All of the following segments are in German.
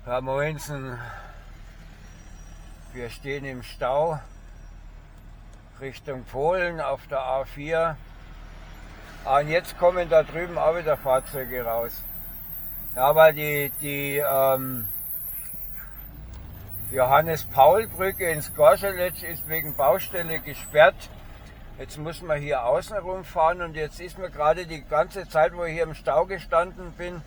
Herr Moinsen, wir stehen im Stau Richtung Polen auf der A4. Und jetzt kommen da drüben auch wieder Fahrzeuge raus. Ja, weil die Johannes-Paul-Brücke ins Gorschelec ist wegen Baustelle gesperrt. Jetzt muss man hier außen rumfahren und jetzt ist mir gerade die ganze Zeit, wo ich hier im Stau gestanden bin,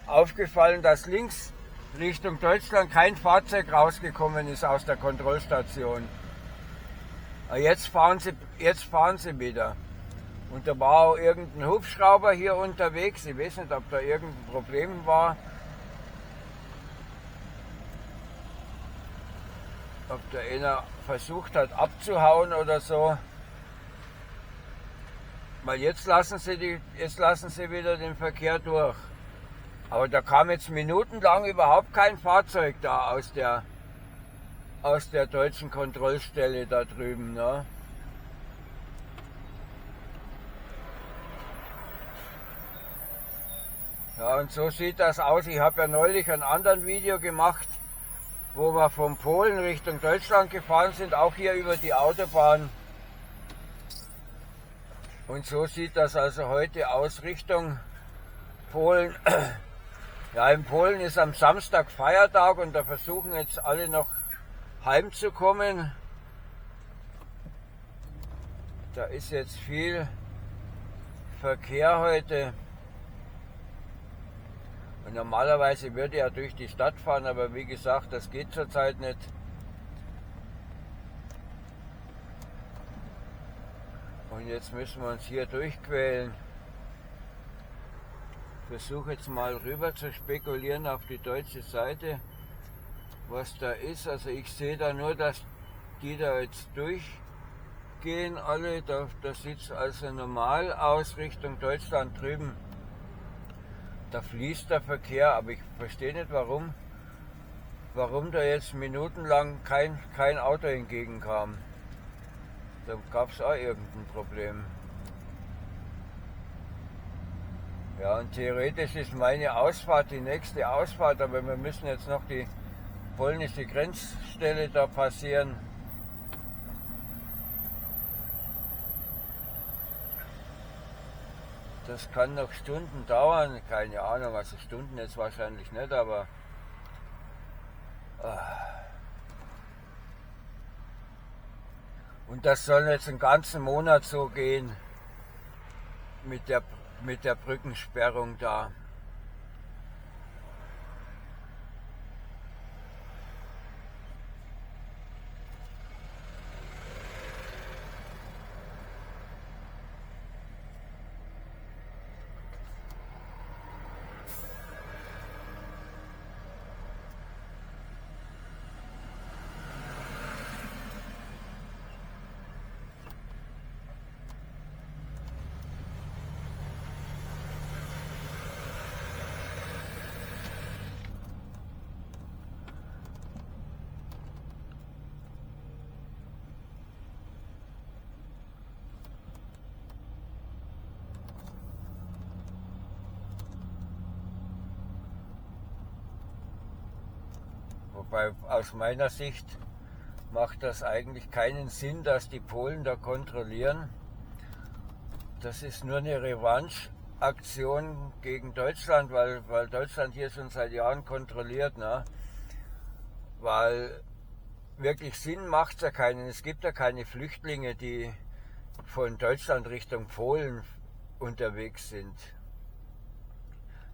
aufgefallen, dass links Richtung Deutschland kein Fahrzeug rausgekommen ist aus der Kontrollstation. Jetzt fahren sie wieder. Und da war auch irgendein Hubschrauber hier unterwegs. Ich weiß nicht, ob da irgendein Problem war. Ob da einer versucht hat abzuhauen oder so. Weil jetzt lassen sie wieder den Verkehr durch. Aber da kam jetzt minutenlang überhaupt kein Fahrzeug da aus der deutschen Kontrollstelle da drüben. Ne? Ja, und so sieht das aus. Ich habe ja neulich ein anderes Video gemacht, wo wir von Polen Richtung Deutschland gefahren sind, auch hier über die Autobahn. Und so sieht das also heute aus Richtung Polen. Ja, in Polen ist am Samstag Feiertag und da versuchen jetzt alle noch heimzukommen. Da ist jetzt viel Verkehr heute. Und normalerweise würde er durch die Stadt fahren, aber wie gesagt, das geht zurzeit nicht. Und jetzt müssen wir uns hier durchquälen. Ich versuche jetzt mal rüber zu spekulieren auf die deutsche Seite, was da ist. Also ich sehe da nur, dass die da jetzt durchgehen alle. Da sieht es also normal aus Richtung Deutschland drüben. Da fließt der Verkehr, aber ich verstehe nicht, warum da jetzt minutenlang kein Auto entgegenkam. Da gab es auch irgendein Problem. Ja, und theoretisch ist meine Ausfahrt die nächste Ausfahrt, aber wir müssen jetzt noch die polnische Grenzstelle da passieren. Das kann noch Stunden dauern, keine Ahnung, also Stunden jetzt wahrscheinlich nicht, aber und das soll jetzt einen ganzen Monat so gehen mit der Brückensperrung da. Wobei aus meiner Sicht macht das eigentlich keinen Sinn, dass die Polen da kontrollieren. Das ist nur eine Revanche-Aktion gegen Deutschland, weil Deutschland hier schon seit Jahren kontrolliert. Ne? Weil wirklich Sinn macht es ja keinen. Es gibt ja keine Flüchtlinge, die von Deutschland Richtung Polen unterwegs sind.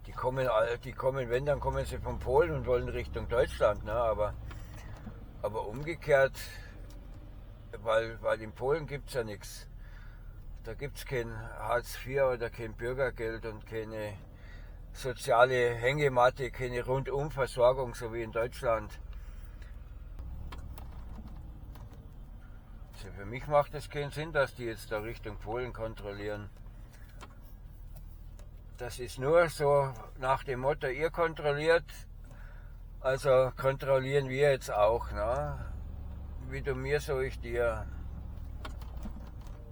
Die kommen, wenn, dann kommen sie von Polen und wollen Richtung Deutschland, ne? Aber umgekehrt, weil in Polen gibt es ja nichts. Da gibt es kein Hartz IV oder kein Bürgergeld und keine soziale Hängematte, keine Rundumversorgung, so wie in Deutschland. Also für mich macht es keinen Sinn, dass die jetzt da Richtung Polen kontrollieren. Das ist nur so nach dem Motto, ihr kontrolliert, also kontrollieren wir jetzt auch. Ne? Wie du mir, so ich dir.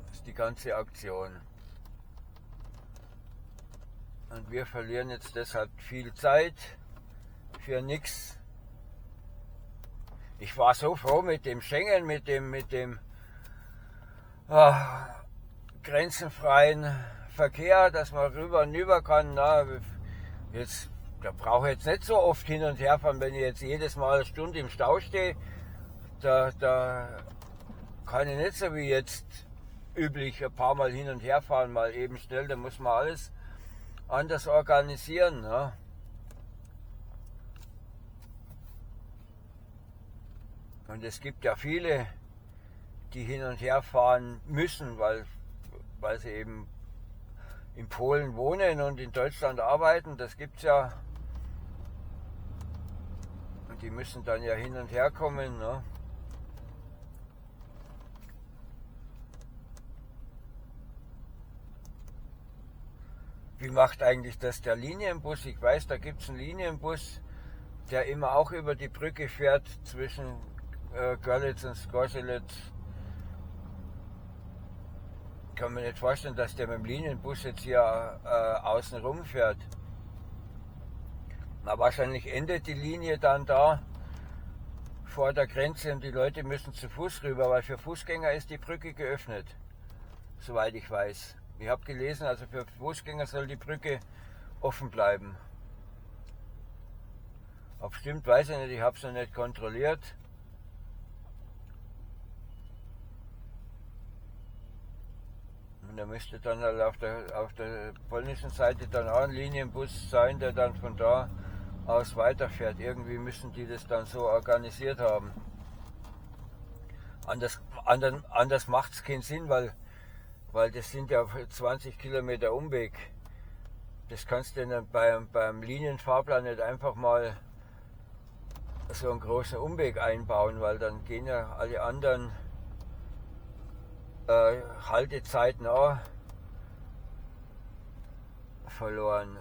Das ist die ganze Aktion. Und wir verlieren jetzt deshalb viel Zeit für nichts. Ich war so froh mit dem Schengen, mit dem ah, grenzenfreien Verkehr, dass man rüber und rüber kann. Na, jetzt, da brauche ich jetzt nicht so oft hin und her fahren, wenn ich jetzt jedes Mal eine Stunde im Stau stehe. Da kann ich nicht so wie jetzt üblich ein paar Mal hin und her fahren, mal eben schnell. Da muss man alles anders organisieren. Ne? Und es gibt ja viele, die hin und her fahren müssen, weil sie eben in Polen wohnen und in Deutschland arbeiten. Das gibt's ja. Und die müssen dann ja hin und her kommen. Ne? Wie macht eigentlich das der Linienbus? Ich weiß, da gibt es einen Linienbus, der immer auch über die Brücke fährt zwischen Görlitz und Skorzelec. Ich kann mir nicht vorstellen, dass der mit dem Linienbus jetzt hier außen rum fährt. Na, wahrscheinlich endet die Linie dann da vor der Grenze und die Leute müssen zu Fuß rüber, weil für Fußgänger ist die Brücke geöffnet, soweit ich weiß. Ich habe gelesen, also für Fußgänger soll die Brücke offen bleiben. Ob stimmt, weiß ich nicht, ich habe es noch nicht kontrolliert. Und da müsste dann halt auf der polnischen Seite dann auch ein Linienbus sein, der dann von da aus weiterfährt. Irgendwie müssen die das dann so organisiert haben. Anders macht es keinen Sinn, weil das sind ja 20 Kilometer Umweg. Das kannst du dann beim Linienfahrplan nicht einfach mal so einen großen Umweg einbauen, weil dann gehen ja alle anderen Haltezeiten auch verloren.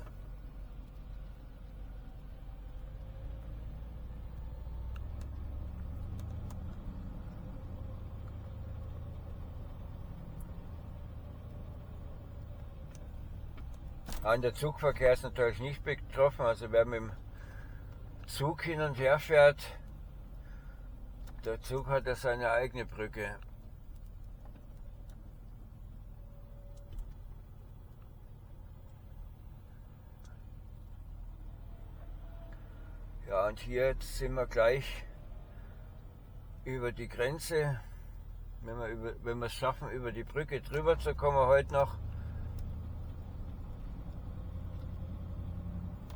Der Zugverkehr ist natürlich nicht betroffen, also wer mit dem Zug hin und her fährt, der Zug hat ja seine eigene Brücke. Ja, und hier jetzt sind wir gleich über die Grenze, wenn wir es schaffen, über die Brücke drüber zu kommen heute noch.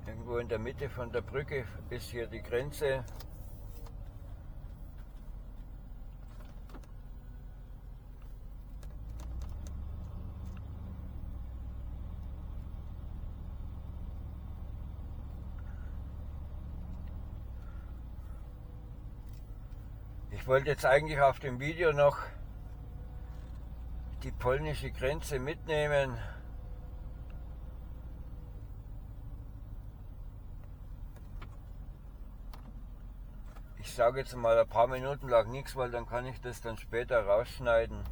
Irgendwo in der Mitte von der Brücke ist hier die Grenze. Ich wollte jetzt eigentlich auf dem Video noch die polnische Grenze mitnehmen. Ich sage jetzt mal ein paar Minuten lang nichts, weil dann kann ich das dann später rausschneiden.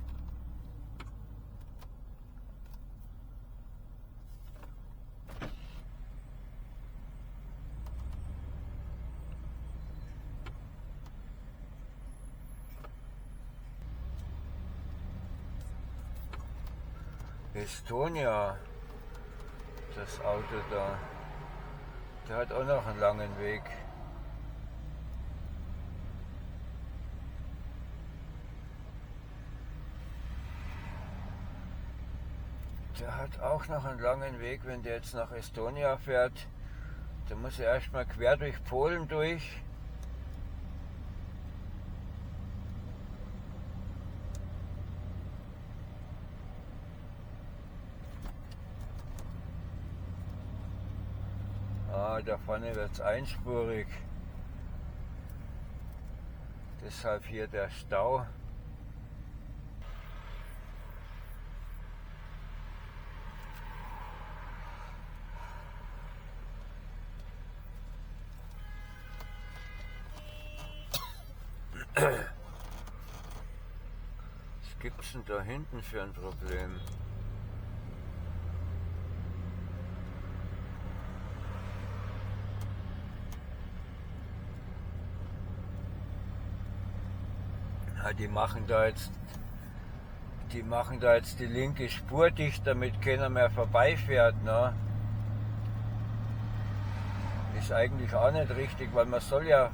Estonia, das Auto da, der hat auch noch einen langen Weg. Der hat auch noch einen langen Weg, wenn der jetzt nach Estonia fährt. Da muss er erstmal quer durch Polen durch. Da vorne wird es einspurig. Deshalb hier der Stau. Was gibt's denn da hinten für ein Problem? Ja, die machen da jetzt die linke Spur dicht, damit keiner mehr vorbeifährt. Ne? Ist eigentlich auch nicht richtig, weil man soll ja,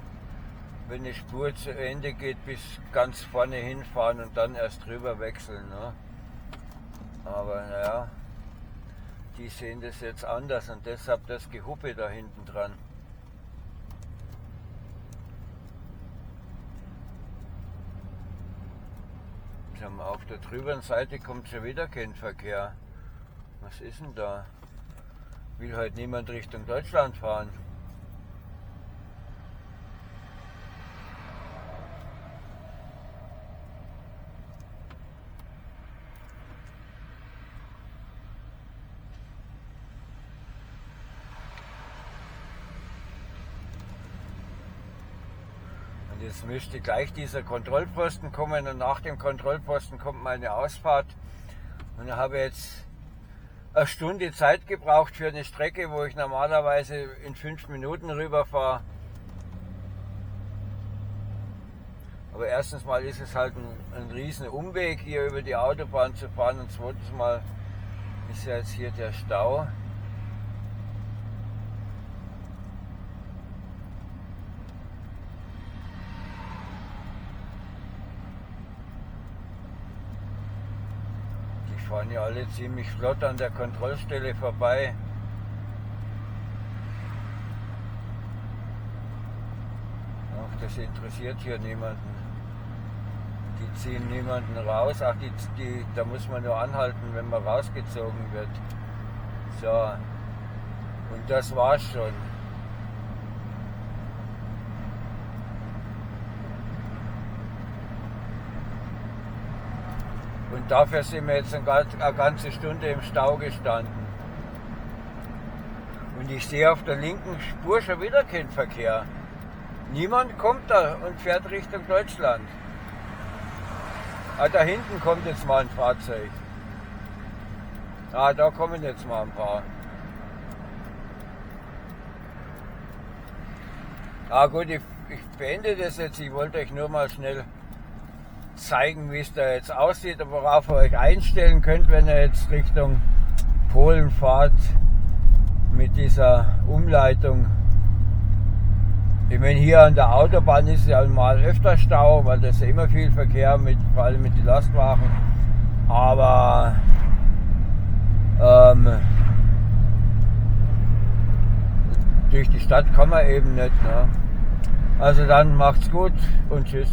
wenn eine Spur zu Ende geht, bis ganz vorne hinfahren und dann erst drüber wechseln. Ne? Aber naja, die sehen das jetzt anders und deshalb das Gehuppe da hinten dran. Auf der drüberen Seite kommt schon wieder kein Verkehr. Was ist denn da? Will halt niemand Richtung Deutschland fahren. Und jetzt müsste gleich dieser Kontrollposten kommen und nach dem Kontrollposten kommt meine Ausfahrt. Und da habe ich jetzt eine Stunde Zeit gebraucht für eine Strecke, wo ich normalerweise in 5 Minuten rüberfahre. Aber erstens mal ist es halt ein riesen Umweg, hier über die Autobahn zu fahren, und zweitens mal ist ja jetzt hier der Stau. Die fahren ja alle ziemlich flott an der Kontrollstelle vorbei. Ach, das interessiert hier niemanden. Die ziehen niemanden raus. Ach, da muss man nur anhalten, wenn man rausgezogen wird. So. Und das war's schon. Und dafür sind wir jetzt eine ganze Stunde im Stau gestanden. Und ich sehe auf der linken Spur schon wieder keinen Verkehr. Niemand kommt da und fährt Richtung Deutschland. Ah, da hinten kommt jetzt mal ein Fahrzeug. Ah, da kommen jetzt mal ein paar. Ah gut, ich beende das jetzt. Ich wollte euch nur mal schnell zeigen, wie es da jetzt aussieht und worauf ihr euch einstellen könnt, wenn ihr jetzt Richtung Polen fahrt mit dieser Umleitung. Ich meine, hier an der Autobahn ist ja mal öfter Stau, weil da ist ja immer viel Verkehr, vor allem mit den Lastwagen. Aber durch die Stadt kann man eben nicht. Ne? Also dann macht's gut und tschüss.